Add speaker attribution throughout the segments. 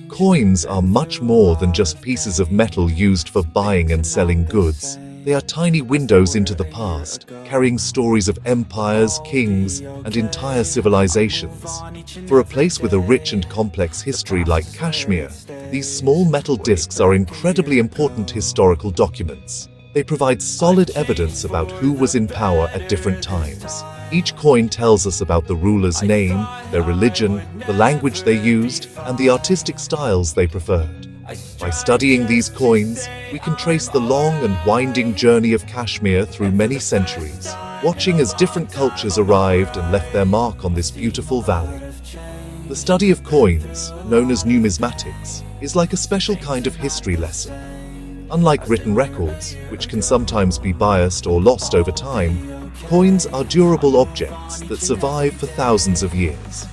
Speaker 1: Coins are much more than just pieces of metal used for buying and selling goods. They are tiny windows into the past, carrying stories of empires, kings, and entire civilizations. For a place with a rich and complex history like Kashmir, these small metal discs are incredibly important historical documents. They provide solid evidence about who was in power at different times. Each coin tells us about the ruler's name, their religion, the language they used, and the artistic styles they preferred. By studying these coins, we can trace the long and winding journey of Kashmir through many centuries, watching as different cultures arrived and left their mark on this beautiful valley. The study of coins, known as numismatics, is like a special kind of history lesson. Unlike written records, which can sometimes be biased or lost over time, coins are durable objects that survive for thousands of years.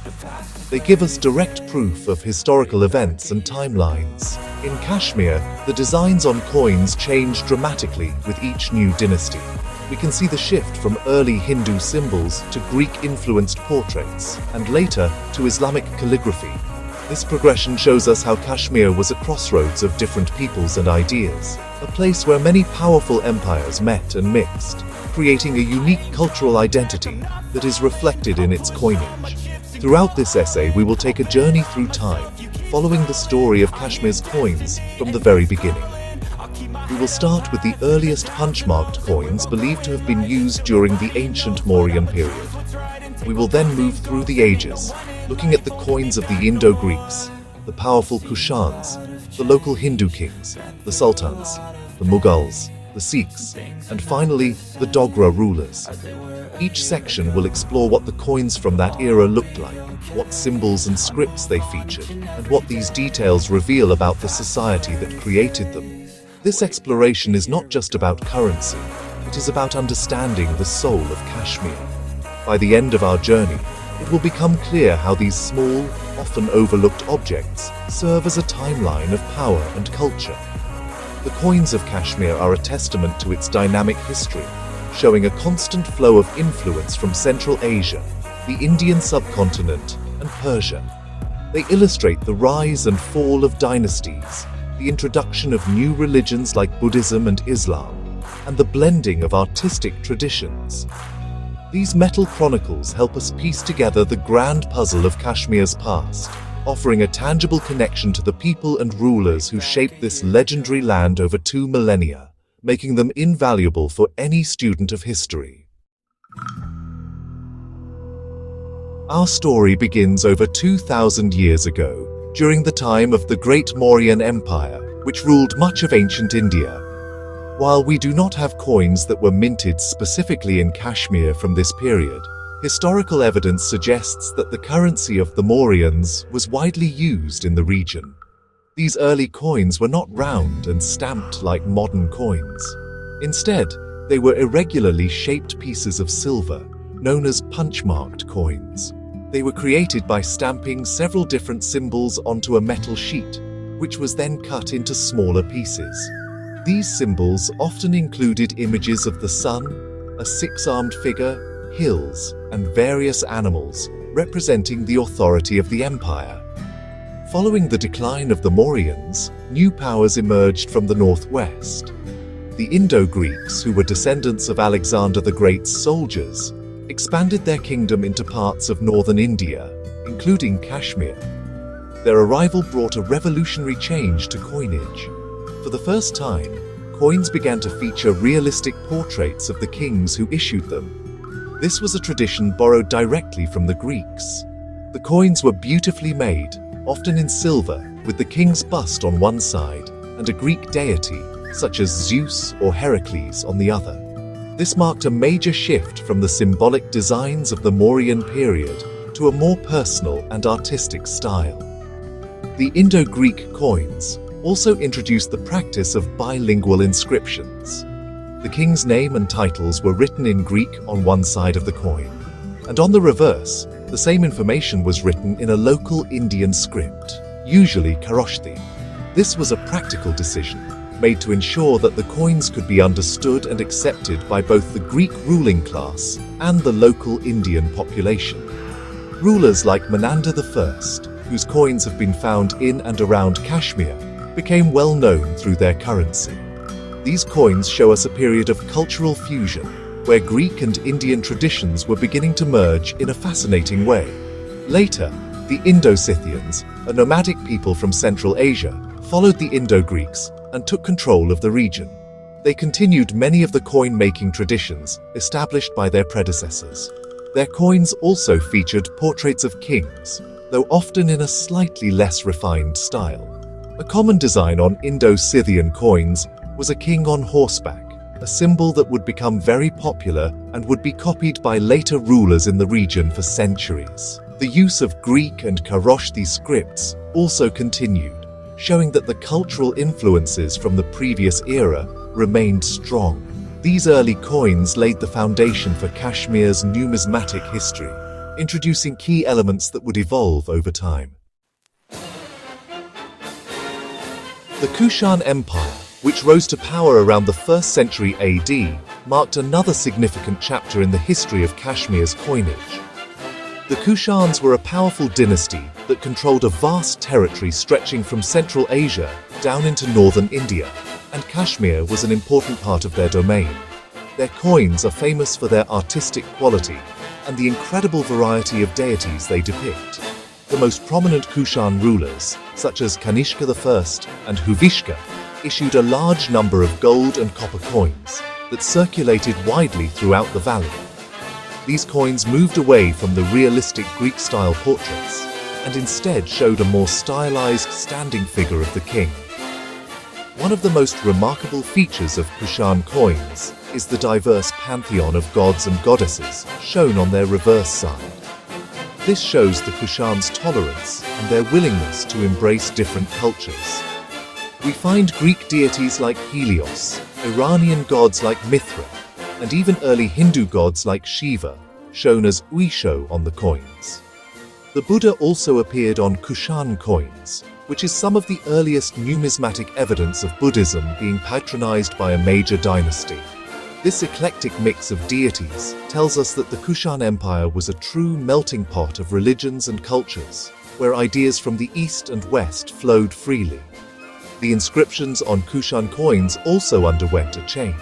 Speaker 1: They give us direct proof of historical events and timelines. In Kashmir, the designs on coins change dramatically with each new dynasty. We can see the shift from early Hindu symbols to Greek-influenced portraits, and later to Islamic calligraphy. This progression shows us how Kashmir was a crossroads of different peoples and ideas, a place where many powerful empires met and mixed, creating a unique cultural identity that is reflected in its coinage. Throughout this essay, we will take a journey through time, following the story of Kashmir's coins from the very beginning. We will start with the earliest punch-marked coins believed to have been used during the ancient Mauryan period. We will then move through the ages, looking at the coins of the Indo-Greeks, the powerful Kushans, the local Hindu kings, the sultans, the Mughals, the Sikhs, and finally, the Dogra rulers. Each section will explore what the coins from that era looked like, what symbols and scripts they featured, and what these details reveal about the society that created them. This exploration is not just about currency, it is about understanding the soul of Kashmir. By the end of our journey, it will become clear how these small, often overlooked objects serve as a timeline of power and culture. The coins of Kashmir are a testament to its dynamic history, showing a constant flow of influence from Central Asia, the Indian subcontinent, and Persia. They illustrate the rise and fall of dynasties, the introduction of new religions like Buddhism and Islam, and the blending of artistic traditions. These metal chronicles help us piece together the grand puzzle of Kashmir's past, offering a tangible connection to the people and rulers who shaped this legendary land over 2 millennia, making them invaluable for any student of history. Our story begins over 2,000 years ago, during the time of the Great Mauryan Empire, which ruled much of ancient India. While we do not have coins that were minted specifically in Kashmir from this period, historical evidence suggests that the currency of the Mauryans was widely used in the region. These early coins were not round and stamped like modern coins. Instead, they were irregularly shaped pieces of silver, known as punch-marked coins. They were created by stamping several different symbols onto a metal sheet, which was then cut into smaller pieces. These symbols often included images of the sun, a 6-armed figure, hills, and various animals, representing the authority of the empire. Following the decline of the Mauryans, new powers emerged from the northwest. The Indo-Greeks, who were descendants of Alexander the Great's soldiers, expanded their kingdom into parts of northern India, including Kashmir. Their arrival brought a revolutionary change to coinage. For the first time, coins began to feature realistic portraits of the kings who issued them. This was a tradition borrowed directly from the Greeks. The coins were beautifully made, often in silver, with the king's bust on one side and a Greek deity, such as Zeus or Heracles, on the other. This marked a major shift from the symbolic designs of the Mauryan period to a more personal and artistic style. The Indo-Greek coins also introduced the practice of bilingual inscriptions. The king's name and titles were written in Greek on one side of the coin, and on the reverse, the same information was written in a local Indian script, usually Kharosthi. This was a practical decision, made to ensure that the coins could be understood and accepted by both the Greek ruling class and the local Indian population. Rulers like Menander I, whose coins have been found in and around Kashmir, became well known through their currency. These coins show us a period of cultural fusion, where Greek and Indian traditions were beginning to merge in a fascinating way. Later, the Indo-Scythians, a nomadic people from Central Asia, followed the Indo-Greeks and took control of the region. They continued many of the coin-making traditions established by their predecessors. Their coins also featured portraits of kings, though often in a slightly less refined style. A common design on Indo-Scythian coins was a king on horseback, a symbol that would become very popular and would be copied by later rulers in the region for centuries. The use of Greek and Kharosthi scripts also continued, showing that the cultural influences from the previous era remained strong. These early coins laid the foundation for Kashmir's numismatic history, introducing key elements that would evolve over time. The Kushan Empire, which rose to power around the 1st century AD, marked another significant chapter in the history of Kashmir's coinage. The Kushans were a powerful dynasty that controlled a vast territory stretching from Central Asia down into northern India, and Kashmir was an important part of their domain. Their coins are famous for their artistic quality and the incredible variety of deities they depict. The most prominent Kushan rulers, such as Kanishka I and Huvishka, issued a large number of gold and copper coins that circulated widely throughout the valley. These coins moved away from the realistic Greek-style portraits and instead showed a more stylized standing figure of the king. One of the most remarkable features of Kushan coins is the diverse pantheon of gods and goddesses shown on their reverse side. This shows the Kushans' tolerance and their willingness to embrace different cultures. We find Greek deities like Helios, Iranian gods like Mithra, and even early Hindu gods like Shiva, shown as Uisho on the coins. The Buddha also appeared on Kushan coins, which is some of the earliest numismatic evidence of Buddhism being patronized by a major dynasty. This eclectic mix of deities tells us that the Kushan Empire was a true melting pot of religions and cultures, where ideas from the East and West flowed freely. The inscriptions on Kushan coins also underwent a change.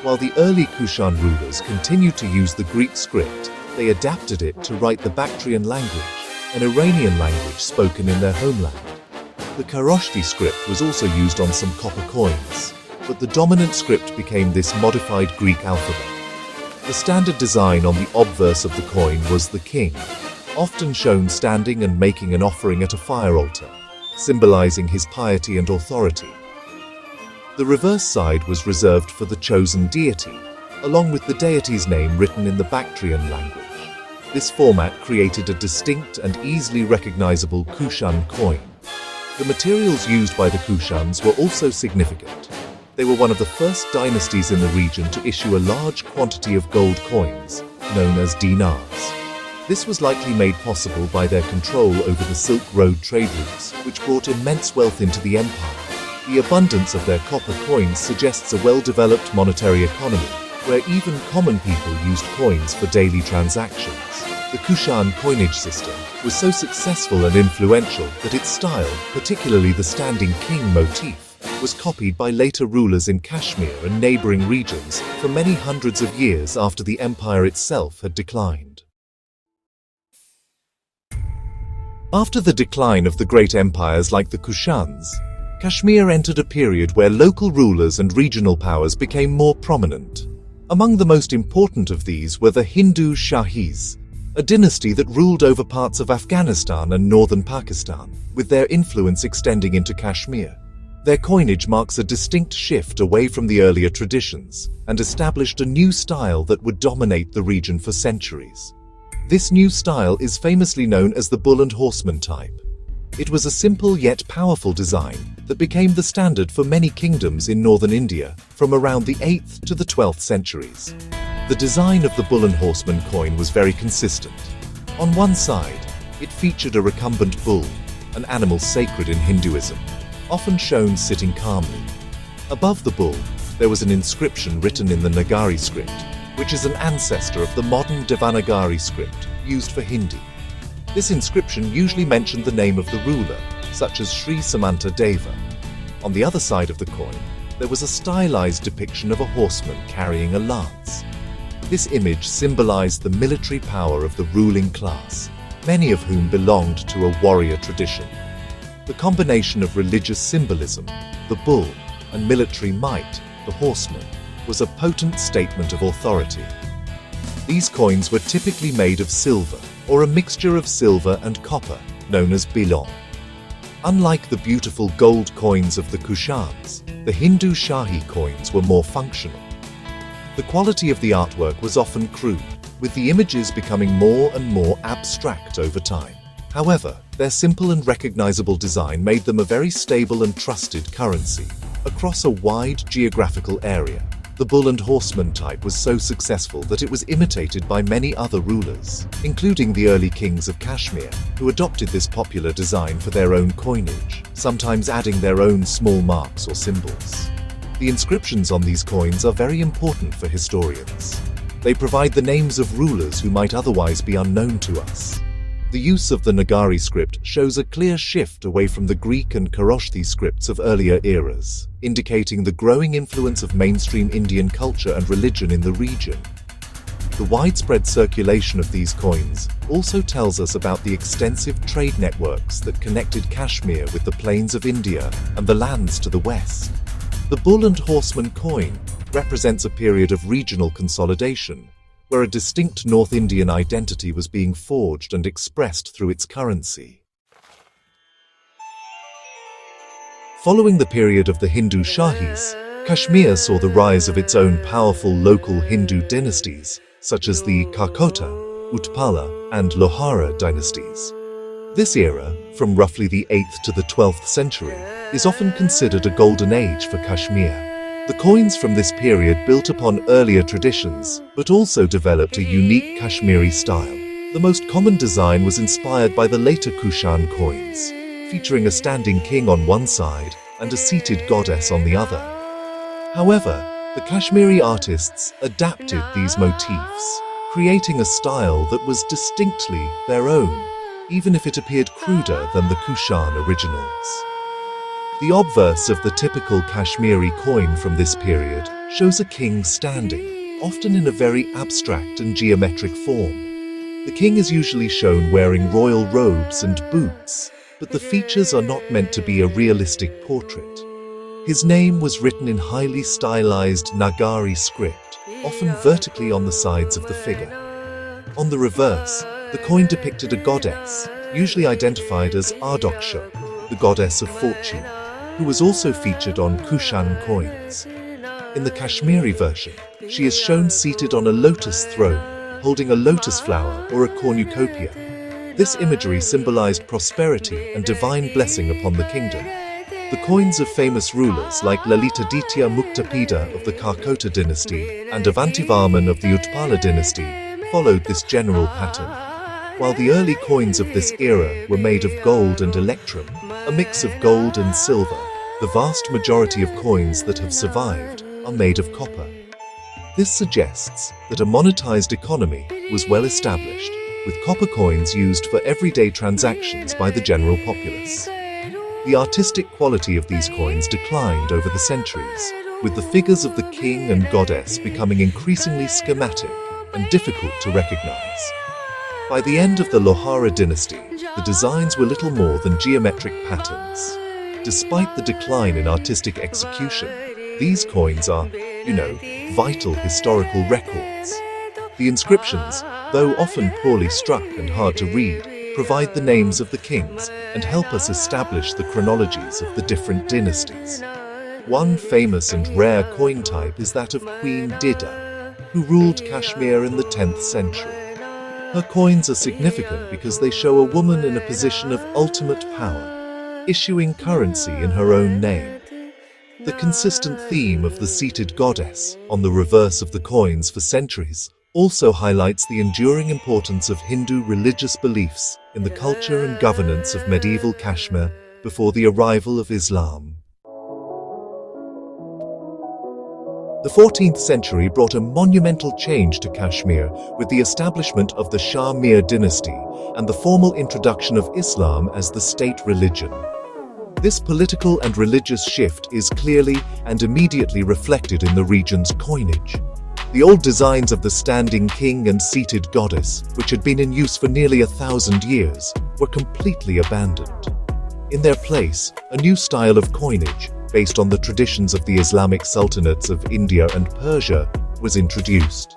Speaker 1: While the early Kushan rulers continued to use the Greek script, they adapted it to write the Bactrian language, an Iranian language spoken in their homeland. The Kharosthi script was also used on some copper coins, but the dominant script became this modified Greek alphabet. The standard design on the obverse of the coin was the king, often shown standing and making an offering at a fire altar, symbolizing his piety and authority. The reverse side was reserved for the chosen deity, along with the deity's name written in the Bactrian language. This format created a distinct and easily recognizable Kushan coin. The materials used by the Kushans were also significant. They were one of the first dynasties in the region to issue a large quantity of gold coins, known as dinars. This was likely made possible by their control over the Silk Road trade routes, which brought immense wealth into the empire. The abundance of their copper coins suggests a well-developed monetary economy, where even common people used coins for daily transactions. The Kushan coinage system was so successful and influential that its style, particularly the standing king motif, was copied by later rulers in Kashmir and neighboring regions for many hundreds of years after the empire itself had declined. After the decline of the great empires like the Kushans, Kashmir entered a period where local rulers and regional powers became more prominent. Among the most important of these were the Hindu Shahis, a dynasty that ruled over parts of Afghanistan and northern Pakistan, with their influence extending into Kashmir. Their coinage marks a distinct shift away from the earlier traditions and established a new style that would dominate the region for centuries. This new style is famously known as the bull and horseman type. It was a simple yet powerful design that became the standard for many kingdoms in northern India from around the 8th to the 12th centuries. The design of the bull and horseman coin was very consistent. On one side, it featured a recumbent bull, an animal sacred in Hinduism, often shown sitting calmly. Above the bull, there was an inscription written in the Nagari script, which is an ancestor of the modern Devanagari script used for Hindi. This inscription usually mentioned the name of the ruler, such as Sri Samanta Deva. On the other side of the coin, there was a stylized depiction of a horseman carrying a lance. This image symbolized the military power of the ruling class, many of whom belonged to a warrior tradition. The combination of religious symbolism, the bull, and military might, the horseman, was a potent statement of authority. These coins were typically made of silver, or a mixture of silver and copper, known as bilong. Unlike the beautiful gold coins of the Kushans, the Hindu Shahi coins were more functional. The quality of the artwork was often crude, with the images becoming more and more abstract over time. However, their simple and recognizable design made them a very stable and trusted currency across a wide geographical area. The bull and horseman type was so successful that it was imitated by many other rulers, including the early kings of Kashmir, who adopted this popular design for their own coinage, sometimes adding their own small marks or symbols. The inscriptions on these coins are very important for historians. They provide the names of rulers who might otherwise be unknown to us. The use of the Nagari script shows a clear shift away from the Greek and Kharosthi scripts of earlier eras, indicating the growing influence of mainstream Indian culture and religion in the region. The widespread circulation of these coins also tells us about the extensive trade networks that connected Kashmir with the plains of India and the lands to the west. The bull and horseman coin represents a period of regional consolidation, where a distinct North Indian identity was being forged and expressed through its currency. Following the period of the Hindu Shahis, Kashmir saw the rise of its own powerful local Hindu dynasties, such as the Kakota, Utpala, and Lohara dynasties. This era, from roughly the 8th to the 12th century, is often considered a golden age for Kashmir. The coins from this period built upon earlier traditions, but also developed a unique Kashmiri style. The most common design was inspired by the later Kushan coins, featuring a standing king on one side and a seated goddess on the other. However, the Kashmiri artists adapted these motifs, creating a style that was distinctly their own, even if it appeared cruder than the Kushan originals. The obverse of the typical Kashmiri coin from this period shows a king standing, often in a very abstract and geometric form. The king is usually shown wearing royal robes and boots, but the features are not meant to be a realistic portrait. His name was written in highly stylized Nagari script, often vertically on the sides of the figure. On the reverse, the coin depicted a goddess, usually identified as Ardoksha, the goddess of fortune, who was also featured on Kushan coins. In the Kashmiri version, she is shown seated on a lotus throne, holding a lotus flower or a cornucopia. This imagery symbolized prosperity and divine blessing upon the kingdom. The coins of famous rulers like Lalitaditya Muktapida of the Kakota dynasty and Avantivarman of the Utpala dynasty followed this general pattern. While the early coins of this era were made of gold and electrum, a mix of gold and silver, the vast majority of coins that have survived are made of copper. This suggests that a monetized economy was well established, with copper coins used for everyday transactions by the general populace. The artistic quality of these coins declined over the centuries, with the figures of the king and goddess becoming increasingly schematic and difficult to recognize. By the end of the Lohara dynasty, the designs were little more than geometric patterns. Despite the decline in artistic execution, these coins are, vital historical records. The inscriptions, though often poorly struck and hard to read, provide the names of the kings and help us establish the chronologies of the different dynasties. One famous and rare coin type is that of Queen Dida, who ruled Kashmir in the 10th century. Her coins are significant because they show a woman in a position of ultimate power, issuing currency in her own name. The consistent theme of the seated goddess on the reverse of the coins for centuries also highlights the enduring importance of Hindu religious beliefs in the culture and governance of medieval Kashmir before the arrival of Islam. The 14th century brought a monumental change to Kashmir with the establishment of the Shah Mir dynasty and the formal introduction of Islam as the state religion. This political and religious shift is clearly and immediately reflected in the region's coinage. The old designs of the standing king and seated goddess, which had been in use for nearly 1,000 years, were completely abandoned. In their place, a new style of coinage, based on the traditions of the Islamic sultanates of India and Persia, was introduced.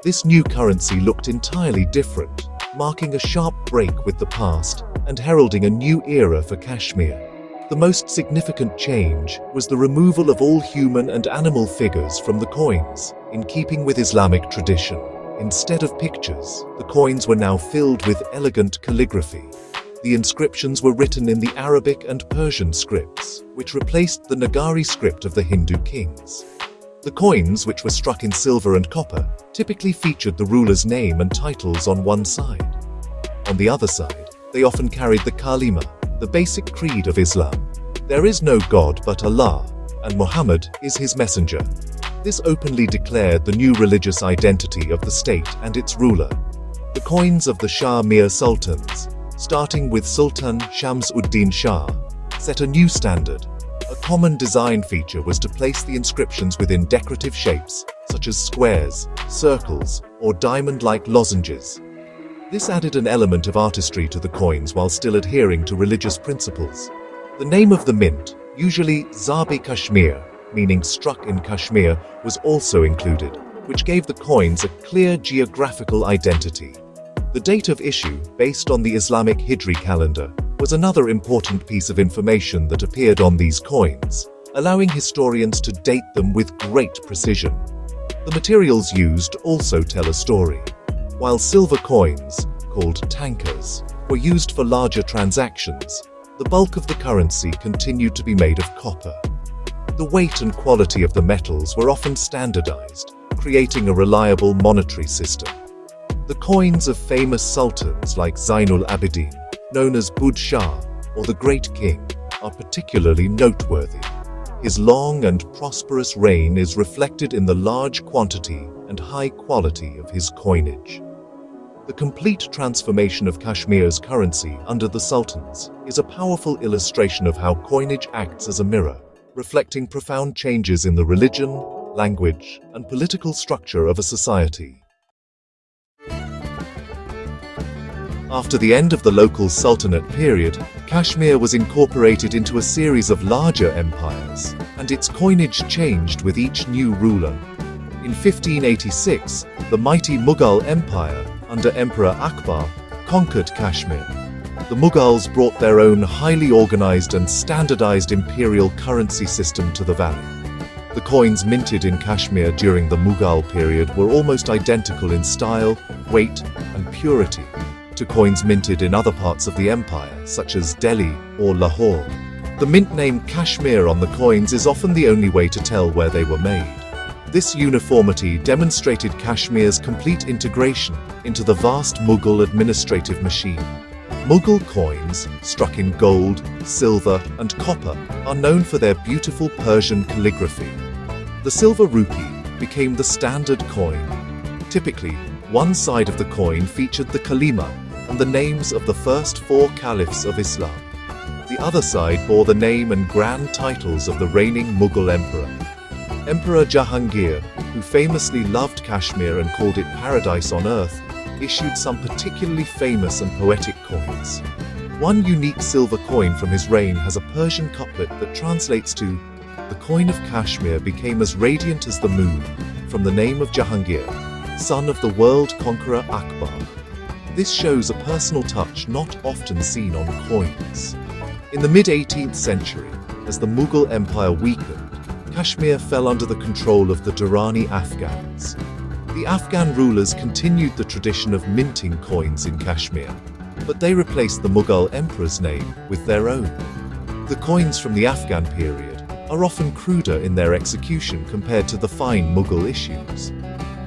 Speaker 1: This new currency looked entirely different, marking a sharp break with the past and heralding a new era for Kashmir. The most significant change was the removal of all human and animal figures from the coins, in keeping with Islamic tradition. Instead of pictures, the coins were now filled with elegant calligraphy. The inscriptions were written in the Arabic and Persian scripts, which replaced the Nagari script of the Hindu kings. The coins, which were struck in silver and copper, typically featured the ruler's name and titles on one side. On the other side, they often carried the kalima, the basic creed of Islam. There is no God but Allah, and Muhammad is his messenger. This openly declared the new religious identity of the state and its ruler. The coins of the Shah Mir sultans, starting with Sultan Shams-ud-Din Shah, set a new standard. A common design feature was to place the inscriptions within decorative shapes, such as squares, circles, or diamond-like lozenges. This added an element of artistry to the coins while still adhering to religious principles. The name of the mint, usually Zabi Kashmir, meaning struck in Kashmir, was also included, which gave the coins a clear geographical identity. The date of issue, based on the Islamic Hijri calendar, was another important piece of information that appeared on these coins, allowing historians to date them with great precision. The materials used also tell a story. While silver coins, called tankas, were used for larger transactions, the bulk of the currency continued to be made of copper. The weight and quality of the metals were often standardized, creating a reliable monetary system. The coins of famous sultans like Zainul Abidin, known as Bud Shah, or the Great King, are particularly noteworthy. His long and prosperous reign is reflected in the large quantity and high quality of his coinage. The complete transformation of Kashmir's currency under the sultans is a powerful illustration of how coinage acts as a mirror, reflecting profound changes in the religion, language, and political structure of a society. After the end of the local sultanate period, Kashmir was incorporated into a series of larger empires, and its coinage changed with each new ruler. In 1586, the mighty Mughal Empire, under Emperor Akbar, conquered Kashmir. The Mughals brought their own highly organized and standardized imperial currency system to the valley. The coins minted in Kashmir during the Mughal period were almost identical in style, weight, and purity to coins minted in other parts of the empire, such as Delhi or Lahore. The mint name Kashmir on the coins is often the only way to tell where they were made. This uniformity demonstrated Kashmir's complete integration into the vast Mughal administrative machine. Mughal coins, struck in gold, silver, and copper, are known for their beautiful Persian calligraphy. The silver rupee became the standard coin. Typically, one side of the coin featured the kalima and the names of the first 4 caliphs of Islam. The other side bore the name and grand titles of the reigning Mughal emperor. Emperor Jahangir, who famously loved Kashmir and called it paradise on earth, issued some particularly famous and poetic coins. One unique silver coin from his reign has a Persian couplet that translates to, "The coin of Kashmir became as radiant as the moon, from the name of Jahangir, son of the world conqueror Akbar." This shows a personal touch not often seen on coins. In the mid-18th century, as the Mughal Empire weakened, Kashmir fell under the control of the Durrani Afghans. The Afghan rulers continued the tradition of minting coins in Kashmir, but they replaced the Mughal emperor's name with their own. The coins from the Afghan period are often cruder in their execution compared to the fine Mughal issues.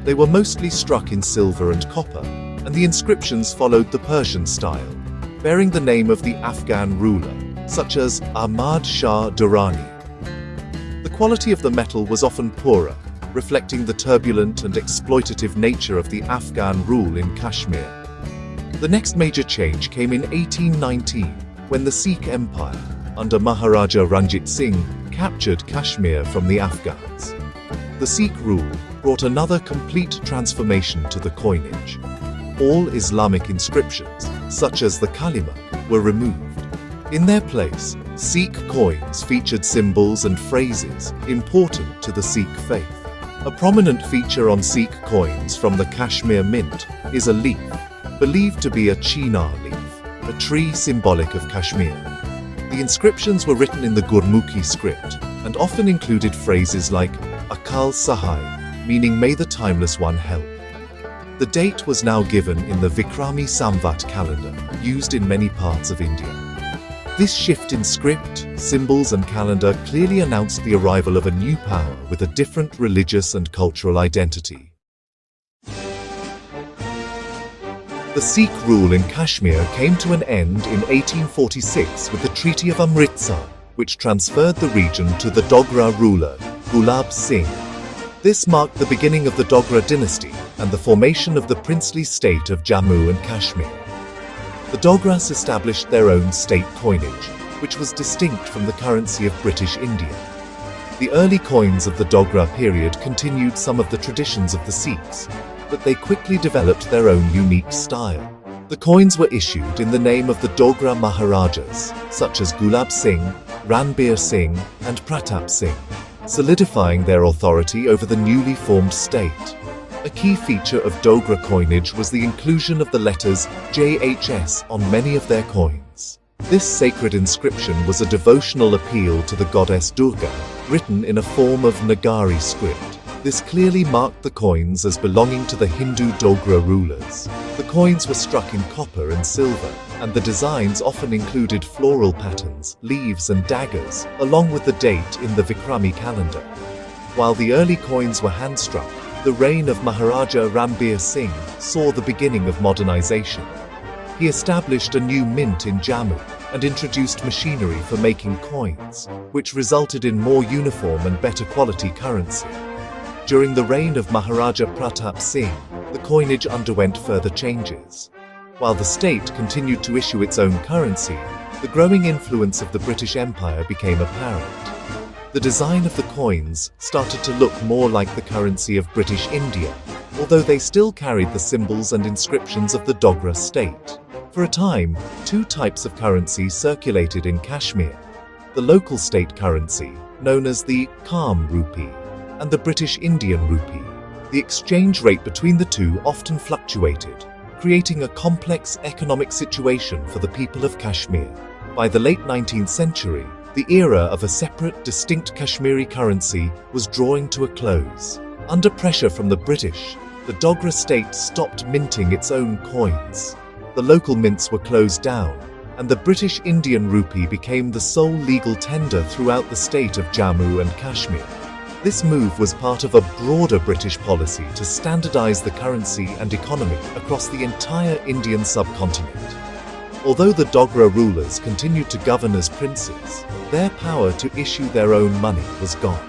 Speaker 1: They were mostly struck in silver and copper, and the inscriptions followed the Persian style, bearing the name of the Afghan ruler, such as Ahmad Shah Durrani. The quality of the metal was often poorer, reflecting the turbulent and exploitative nature of the Afghan rule in Kashmir. The next major change came in 1819, when the Sikh Empire, under Maharaja Ranjit Singh, captured Kashmir from the Afghans. The Sikh rule brought another complete transformation to the coinage. All Islamic inscriptions, such as the Kalima, were removed. In their place, Sikh coins featured symbols and phrases important to the Sikh faith. A prominent feature on Sikh coins from the Kashmir Mint is a leaf, believed to be a chinar leaf, a tree symbolic of Kashmir. The inscriptions were written in the Gurmukhi script and often included phrases like Akal Sahai, meaning may the Timeless One help. The date was now given in the Vikrami Samvat calendar, used in many parts of India. This shift in script, symbols and calendar clearly announced the arrival of a new power with a different religious and cultural identity. The Sikh rule in Kashmir came to an end in 1846 with the Treaty of Amritsar, which transferred the region to the Dogra ruler, Gulab Singh. This marked the beginning of the Dogra dynasty and the formation of the princely state of Jammu and Kashmir. The Dogras established their own state coinage, which was distinct from the currency of British India. The early coins of the Dogra period continued some of the traditions of the Sikhs, but they quickly developed their own unique style. The coins were issued in the name of the Dogra Maharajas, such as Gulab Singh, Ranbir Singh, and Pratap Singh, solidifying their authority over the newly formed state. A key feature of Dogra coinage was the inclusion of the letters JHS on many of their coins. This sacred inscription was a devotional appeal to the goddess Durga, written in a form of Nagari script. This clearly marked the coins as belonging to the Hindu Dogra rulers. The coins were struck in copper and silver, and the designs often included floral patterns, leaves and daggers, along with the date in the Vikrami calendar. While the early coins were hand-struck, the reign of Maharaja Ranbir Singh saw the beginning of modernization. He established a new mint in Jammu and introduced machinery for making coins, which resulted in more uniform and better quality currency. During the reign of Maharaja Pratap Singh, the coinage underwent further changes. While the state continued to issue its own currency, the growing influence of the British Empire became apparent. The design of the coins started to look more like the currency of British India, although they still carried the symbols and inscriptions of the Dogra state. For a time, two types of currency circulated in Kashmir: the local state currency, known as the Kham rupee, and the British Indian rupee. The exchange rate between the two often fluctuated, creating a complex economic situation for the people of Kashmir. By the late 19th century, the era of a separate, distinct Kashmiri currency was drawing to a close. Under pressure from the British, the Dogra state stopped minting its own coins. The local mints were closed down, and the British Indian rupee became the sole legal tender throughout the state of Jammu and Kashmir. This move was part of a broader British policy to standardize the currency and economy across the entire Indian subcontinent. Although the Dogra rulers continued to govern as princes, their power to issue their own money was gone.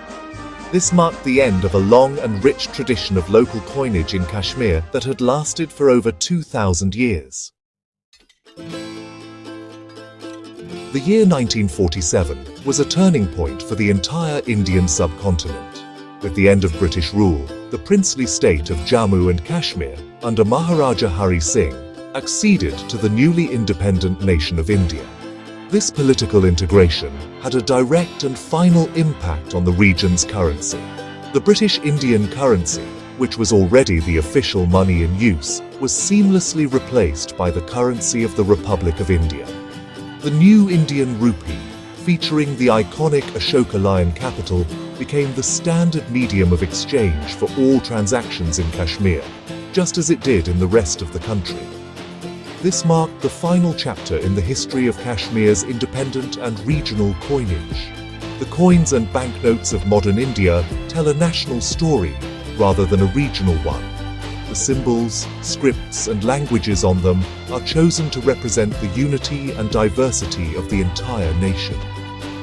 Speaker 1: This marked the end of a long and rich tradition of local coinage in Kashmir that had lasted for over 2,000 years. The year 1947 was a turning point for the entire Indian subcontinent. With the end of British rule, the princely state of Jammu and Kashmir, under Maharaja Hari Singh, acceded to the newly independent nation of India. This political integration had a direct and final impact on the region's currency. The British Indian currency, which was already the official money in use, was seamlessly replaced by the currency of the Republic of India. The new Indian rupee, featuring the iconic Ashoka lion capital, became the standard medium of exchange for all transactions in Kashmir, just as it did in the rest of the country. This marked the final chapter in the history of Kashmir's independent and regional coinage. The coins and banknotes of modern India tell a national story rather than a regional one. The symbols, scripts, and languages on them are chosen to represent the unity and diversity of the entire nation.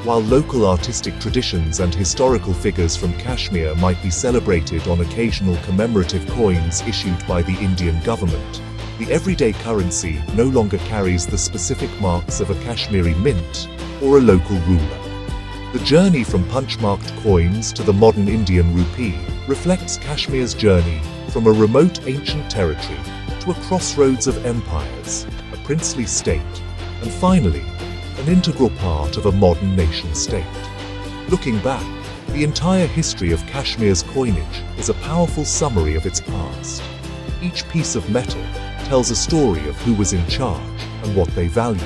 Speaker 1: While local artistic traditions and historical figures from Kashmir might be celebrated on occasional commemorative coins issued by the Indian government, the everyday currency no longer carries the specific marks of a Kashmiri mint or a local ruler. The journey from punch-marked coins to the modern Indian rupee reflects Kashmir's journey from a remote ancient territory to a crossroads of empires, a princely state, and finally, an integral part of a modern nation-state. Looking back, the entire history of Kashmir's coinage is a powerful summary of its past. Each piece of metal tells a story of who was in charge and what they valued.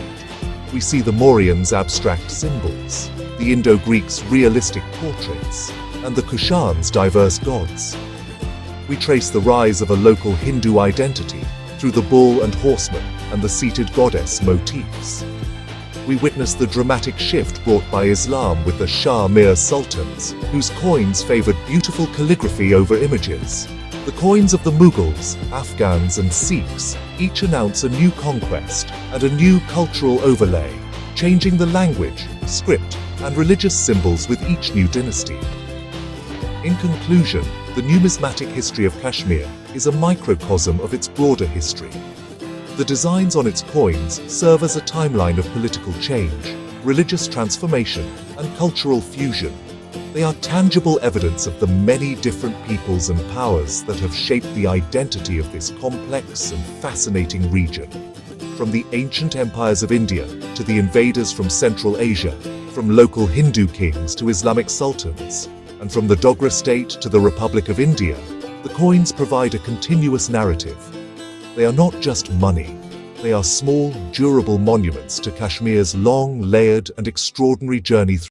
Speaker 1: We see the Mauryans' abstract symbols, the Indo-Greeks' realistic portraits, and the Kushans' diverse gods. We trace the rise of a local Hindu identity through the bull and horseman and the seated goddess motifs. We witness the dramatic shift brought by Islam with the Shah Mir sultans, whose coins favored beautiful calligraphy over images. The coins of the Mughals, Afghans, and Sikhs each announce a new conquest and a new cultural overlay, changing the language, script, and religious symbols with each new dynasty. In conclusion, the numismatic history of Kashmir is a microcosm of its broader history. The designs on its coins serve as a timeline of political change, religious transformation, and cultural fusion. They are tangible evidence of the many different peoples and powers that have shaped the identity of this complex and fascinating region. From the ancient empires of India to the invaders from Central Asia, from local Hindu kings to Islamic sultans, and from the Dogra state to the Republic of India, the coins provide a continuous narrative. They are not just money. They are small, durable monuments to Kashmir's long, layered, and extraordinary journey through